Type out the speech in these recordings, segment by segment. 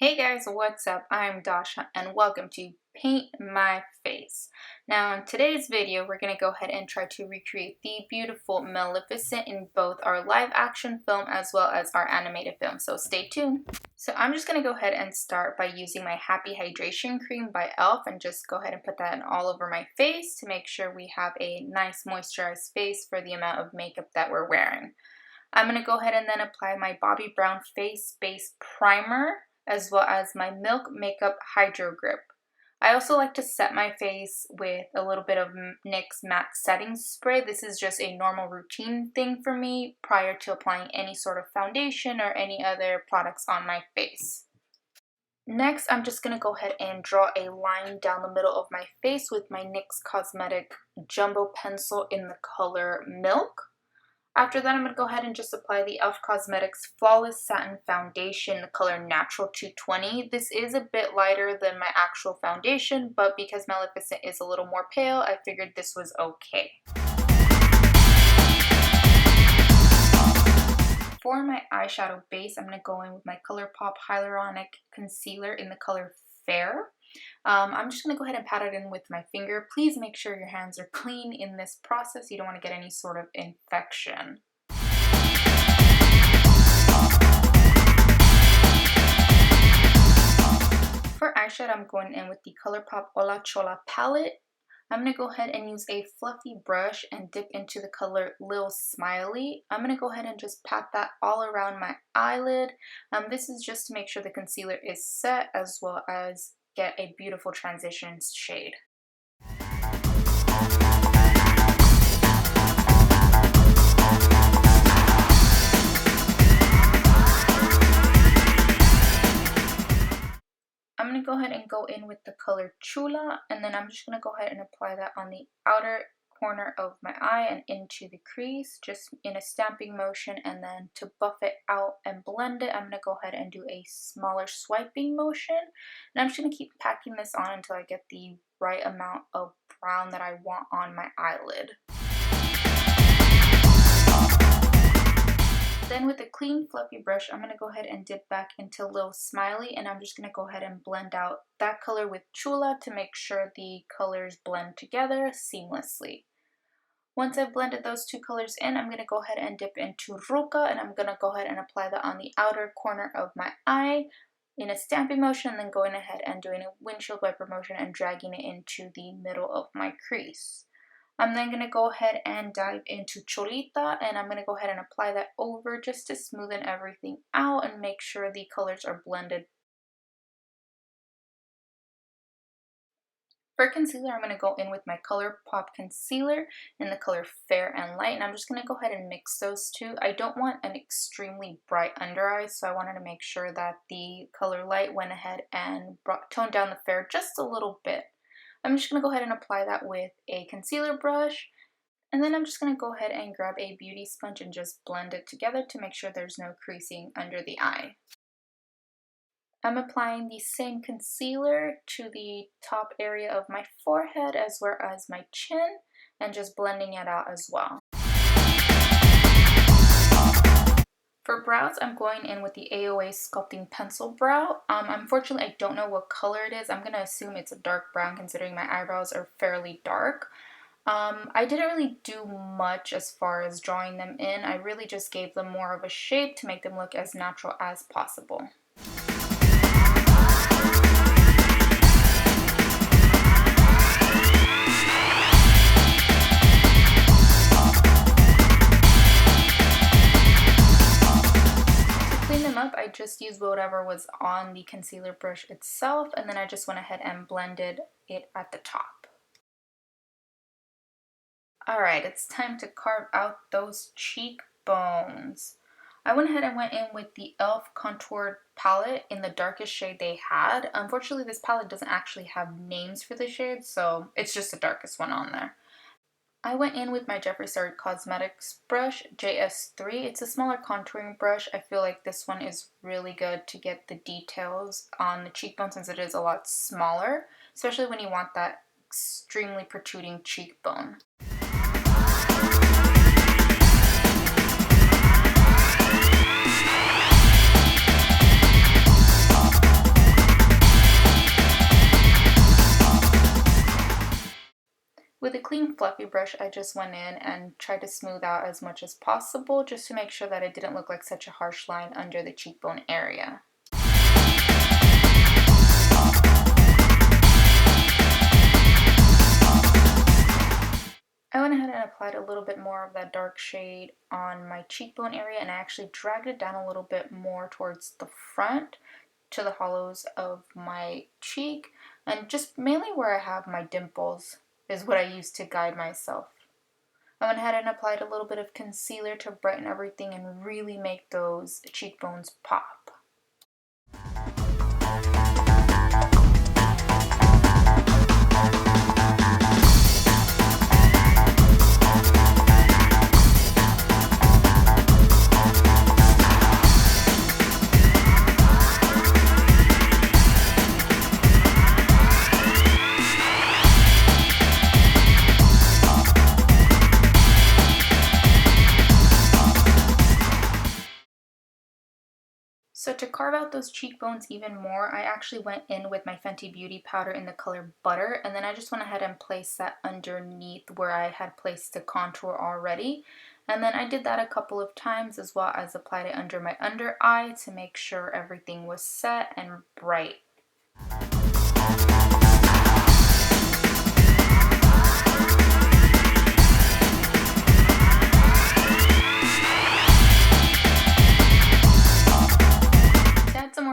Hey guys, what's up? I'm Dasha and welcome to Paint My Face. Now in today's video, we're going to go ahead and try to recreate the beautiful Maleficent in both our live action film as well as our animated film, so stay tuned. So I'm just going to go ahead and start by using my Happy Hydration Cream by E.L.F. and just go ahead and put that all over my face to make sure we have a nice moisturized face for the amount of makeup that we're wearing. I'm going to go ahead and then apply my Bobbi Brown Face Base Primer as well as my Milk Makeup HydroGrip. I also like to set my face with a little bit of NYX Matte Setting Spray. This is just a normal routine thing for me prior to applying any sort of foundation or any other products on my face. Next, I'm just going to go ahead and draw a line down the middle of my face with my NYX Cosmetic Jumbo Pencil in the color Milk. After that, I'm going to go ahead and just apply the E.L.F. Cosmetics Flawless Satin Foundation in the color Natural 220. This is a bit lighter than my actual foundation, but because Maleficent is a little more pale, I figured this was okay. For my eyeshadow base, I'm going to go in with my Colourpop Hyaluronic Concealer in the color Fair. I'm just going to go ahead and pat it in with my finger. Please make sure your hands are clean in this process. You don't want to get any sort of infection. For eyeshadow, I'm going in with the Colourpop Hola Chola palette. I'm going to go ahead and use a fluffy brush and dip into the color Lil Smiley. I'm going to go ahead and just pat that all around my eyelid. This is just to make sure the concealer is set as well as get a beautiful transition shade. I'm going to go ahead and go in with the color Chola, and then I'm just going to go ahead and apply that on the outer corner of my eye and into the crease, just in a stamping motion. And then to buff it out and blend it, I'm going to go ahead and do a smaller swiping motion. And I'm just going to keep packing this on until I get the right amount of brown that I want on my eyelid. Then with a clean fluffy brush, I'm going to go ahead and dip back into Lil Smiley, and I'm just going to go ahead and blend out that color with Chola to make sure the colors blend together seamlessly. Once I've blended those two colors in, I'm going to go ahead and dip into Ruka, and I'm going to go ahead and apply that on the outer corner of my eye in a stamping motion, and then going ahead and doing a windshield wiper motion and dragging it into the middle of my crease. I'm then going to go ahead and dive into Cholita, and I'm going to go ahead and apply that over just to smoothen everything out and make sure the colors are blended. For concealer, I'm going to go in with my Colourpop concealer in the color Fair and Light, and I'm just going to go ahead and mix those two. I don't want an extremely bright under eye, so I wanted to make sure that the color Light went ahead and toned down the Fair just a little bit. I'm just going to go ahead and apply that with a concealer brush, and then I'm just going to go ahead and grab a beauty sponge and just blend it together to make sure there's no creasing under the eye. I'm applying the same concealer to the top area of my forehead as well as my chin and just blending it out as well. For brows, I'm going in with the AOA Sculpting Pencil Brow. Unfortunately, I don't know what color it is. I'm going to assume it's a dark brown considering my eyebrows are fairly dark. I didn't really do much as far as drawing them in. I really just gave them more of a shape to make them look as natural as possible. I just used whatever was on the concealer brush itself, and then I just went ahead and blended it at the top. Alright, it's time to carve out those cheekbones. I went ahead and went in with the E.L.F. Contour palette in the darkest shade they had. Unfortunately, this palette doesn't actually have names for the shades, so it's just the darkest one on there. I went in with my Jeffree Star Cosmetics brush, JS3. It's a smaller contouring brush. I feel like this one is really good to get the details on the cheekbone since it is a lot smaller, especially when you want that extremely protruding cheekbone. clean fluffy brush, I just went in and tried to smooth out as much as possible just to make sure that it didn't look like such a harsh line under the cheekbone area. I went ahead and applied a little bit more of that dark shade on my cheekbone area, and I actually dragged it down a little bit more towards the front to the hollows of my cheek, and just mainly where I have my dimples is what I use to guide myself. I went ahead and applied a little bit of concealer to brighten everything and really make those cheekbones pop. So to carve out those cheekbones even more, I actually went in with my Fenty Beauty powder in the color Butter, and then I just went ahead and placed that underneath where I had placed the contour already. And then I did that a couple of times, as well as applied it under my under eye to make sure everything was set and bright.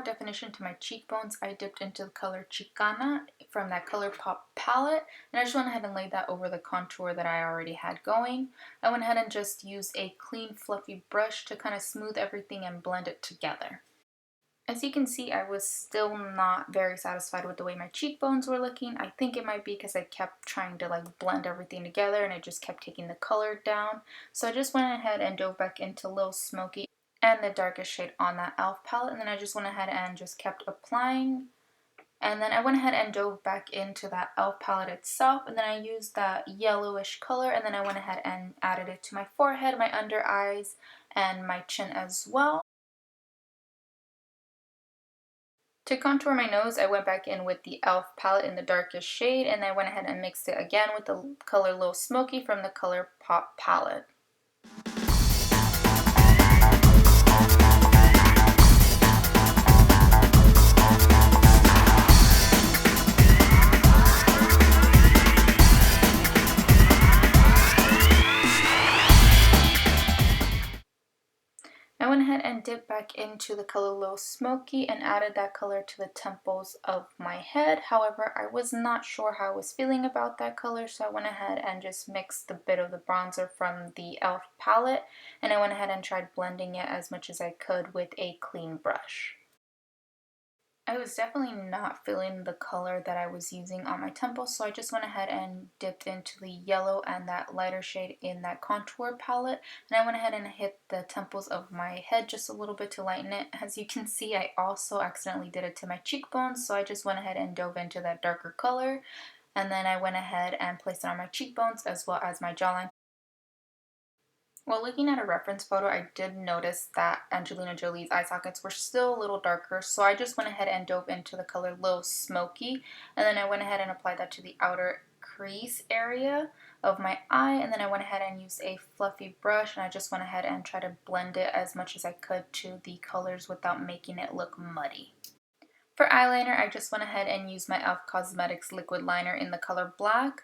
Definition to my cheekbones, I dipped into the color Chicana from that Colourpop palette, and I just went ahead and laid that over the contour that I already had going. I went ahead and just used a clean fluffy brush to kind of smooth everything and blend it together. As you can see, I was still not very satisfied with the way my cheekbones were looking. I think it might be because I kept trying to blend everything together and it just kept taking the color down. So I just went ahead and dove back into Lil Smoky and the darkest shade on that E.L.F palette, and then I just went ahead and just kept applying, and then I went ahead and dove back into that E.L.F palette itself, and then I used that yellowish color, and then I went ahead and added it to my forehead, my under eyes, and my chin as well. To contour my nose, I went back in with the E.L.F palette in the darkest shade, and I went ahead and mixed it again with the color Lil Smoky from the Colourpop palette. I went ahead and dipped back into the color Lil Smoky and added that color to the temples of my head. However, I was not sure how I was feeling about that color, so I went ahead and just mixed a bit of the bronzer from the E.L.F palette, and I went ahead and tried blending it as much as I could with a clean brush. I was definitely not feeling the color that I was using on my temples, so I just went ahead and dipped into the yellow and that lighter shade in that contour palette, and I went ahead and hit the temples of my head just a little bit to lighten it. As you can see, I also accidentally did it to my cheekbones, so I just went ahead and dove into that darker color, and then I went ahead and placed it on my cheekbones as well as my jawline. While looking at a reference photo, I did notice that Angelina Jolie's eye sockets were still a little darker, so I just went ahead and dove into the color Lil Smoky, and then I went ahead and applied that to the outer crease area of my eye, and then I went ahead and used a fluffy brush, and I just went ahead and tried to blend it as much as I could to the colors without making it look muddy. For eyeliner, I just went ahead and used my E.L.F Cosmetics liquid liner in the color Black.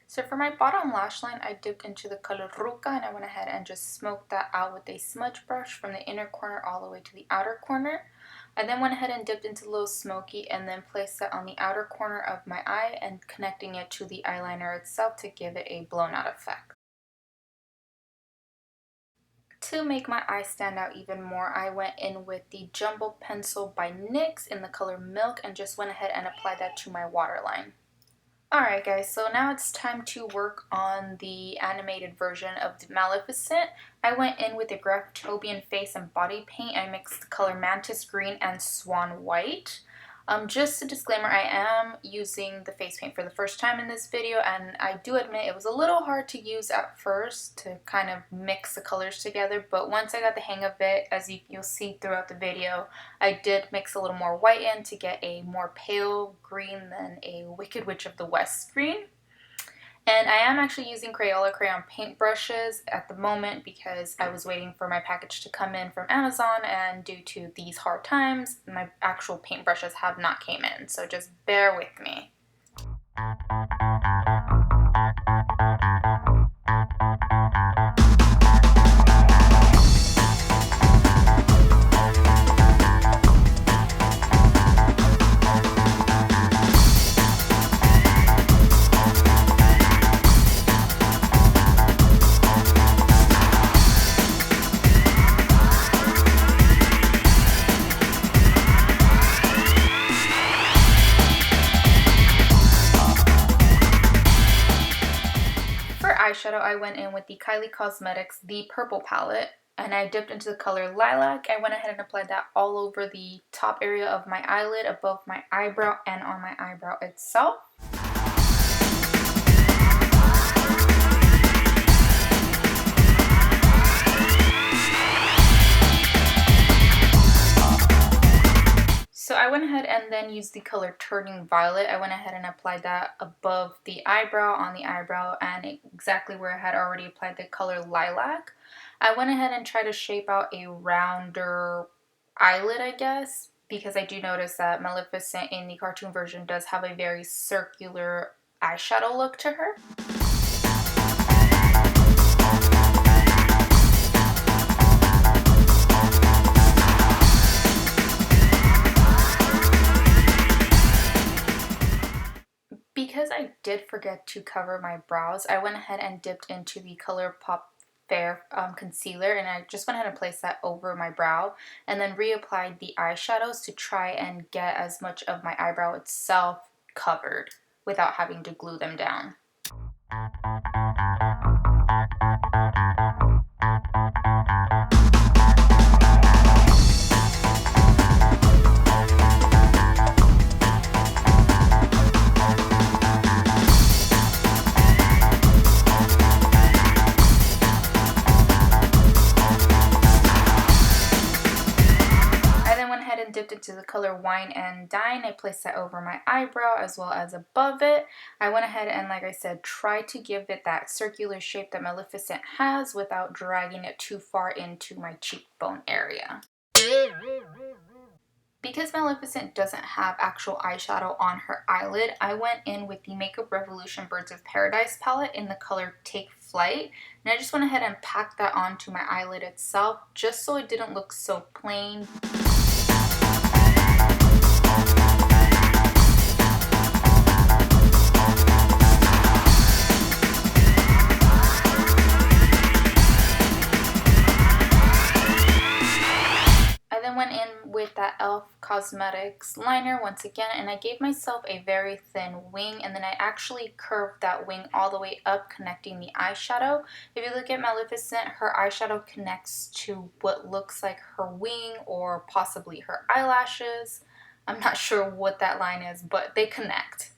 So for my bottom lash line, I dipped into the color Ruca, and I went ahead and just smoked that out with a smudge brush from the inner corner all the way to the outer corner. I then went ahead and dipped into Lil Smoky and then placed it on the outer corner of my eye and connecting it to the eyeliner itself to give it a blown out effect. To make my eye stand out even more, I went in with the Jumbo Pencil by NYX in the color Milk and just went ahead and applied that to my waterline. Alright guys, so now it's time to work on the animated version of the Maleficent. I went in with the Graftobian face and body paint. I mixed the color Mantis green and Swan white. Just a disclaimer, I am using the face paint for the first time in this video, and I do admit it was a little hard to use at first to kind of mix the colors together, but once I got the hang of it, as you'll see throughout the video, I did mix a little more white in to get a more pale green than a Wicked Witch of the West green. And I am actually using Crayola crayon paint brushes at the moment because I was waiting for my package to come in from Amazon, and due to these hard times, my actual paint brushes have not came in, so just bear with me. Eyeshadow, I went in with the Kylie Cosmetics The Purple palette, and I dipped into the color Lilac. I went ahead and applied that all over the top area of my eyelid, above my eyebrow, and on my eyebrow itself. So I went ahead and then used the color Turning Violet. I went ahead and applied that above the eyebrow, on the eyebrow, and exactly where I had already applied the color Lilac. I went ahead and tried to shape out a rounder eyelid, I guess, because I do notice that Maleficent in the cartoon version does have a very circular eyeshadow look to her. Because I did forget to cover my brows, I went ahead and dipped into the Colourpop Fair concealer, and I just went ahead and placed that over my brow, and then reapplied the eyeshadows to try and get as much of my eyebrow itself covered without having to glue them down. Dipped into the color Wine and Dine. I placed that over my eyebrow as well as above it. I went ahead and, like I said, tried to give it that circular shape that Maleficent has without dragging it too far into my cheekbone area. Because Maleficent doesn't have actual eyeshadow on her eyelid, I went in with the Makeup Revolution Birds of Paradise palette in the color Take Flight, and I just went ahead and packed that onto my eyelid itself just so it didn't look so plain. Went in with that E.L.F. Cosmetics liner once again, and I gave myself a very thin wing, and then I actually curved that wing all the way up, connecting the eyeshadow. If you look at Maleficent, her eyeshadow connects to what looks like her wing or possibly her eyelashes. I'm not sure what that line is, but they connect.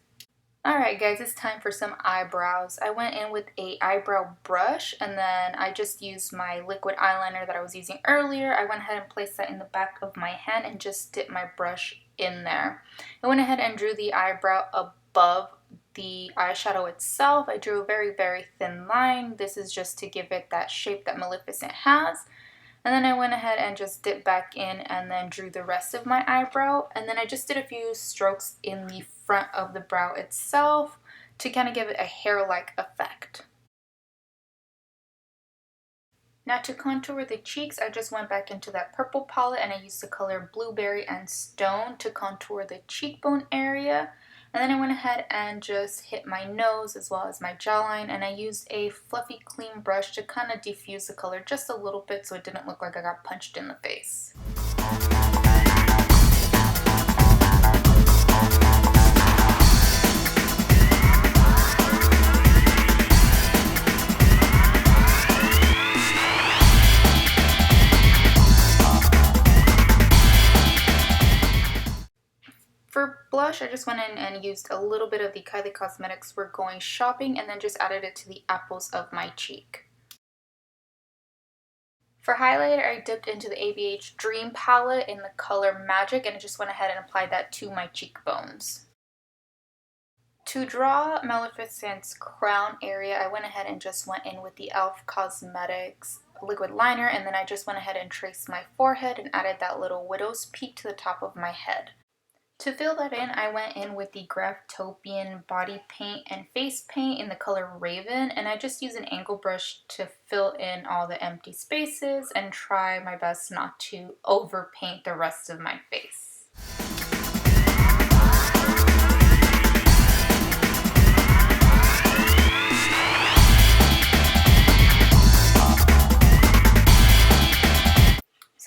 Alright guys, it's time for some eyebrows. I went in with a eyebrow brush, and then I just used my liquid eyeliner that I was using earlier. I went ahead and placed that in the back of my hand and just dipped my brush in there. I went ahead and drew the eyebrow above the eyeshadow itself. I drew a very, very thin line. This is just to give it that shape that Maleficent has. And then I went ahead and just dipped back in and then drew the rest of my eyebrow. And then I just did a few strokes in the front of the brow itself to kind of give it a hair-like effect. Now to contour the cheeks, I just went back into that purple palette and I used the color Blueberry and Stone to contour the cheekbone area. And then I went ahead and just hit my nose as well as my jawline, and I used a fluffy clean brush to kind of diffuse the color just a little bit so it didn't look like I got punched in the face. blush, I just went in and used a little bit of the Kylie Cosmetics We're Going Shopping and then just added it to the apples of my cheek. For highlighter, I dipped into the ABH Dream palette in the color Magic and I just went ahead and applied that to my cheekbones. To draw Maleficent's crown area, I went ahead and just went in with the E.L.F. Cosmetics liquid liner, and then I just went ahead and traced my forehead and added that little widow's peak to the top of my head. To fill that in, I went in with the Graftobian body paint and face paint in the color Raven, and I just used an angle brush to fill in all the empty spaces and try my best not to overpaint the rest of my face.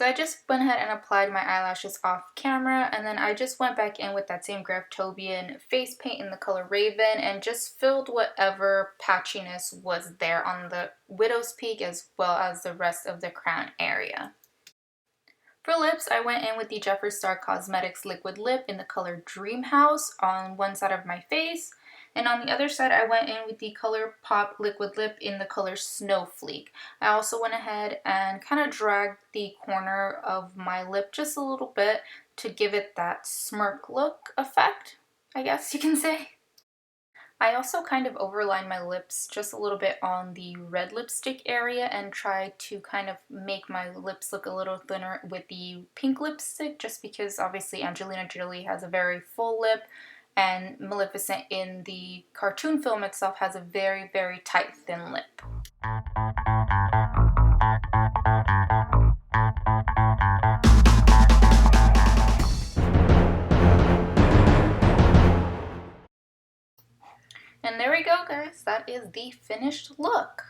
So I just went ahead and applied my eyelashes off camera, and then I just went back in with that same Graftobian face paint in the color Raven and just filled whatever patchiness was there on the widow's peak as well as the rest of the crown area. For lips, I went in with the Jeffree Star Cosmetics liquid lip in the color Dream House on one side of my face. And on the other side, I went in with the Colourpop liquid lip in the color Snowflake. I also went ahead and kind of dragged the corner of my lip just a little bit to give it that smirk look effect, I guess you can say. I also kind of overlined my lips just a little bit on the red lipstick area and tried to kind of make my lips look a little thinner with the pink lipstick, just because obviously Angelina Jolie has a very full lip and Maleficent in the cartoon film itself has a very, very tight, thin lip. And there we go, guys. That is the finished look.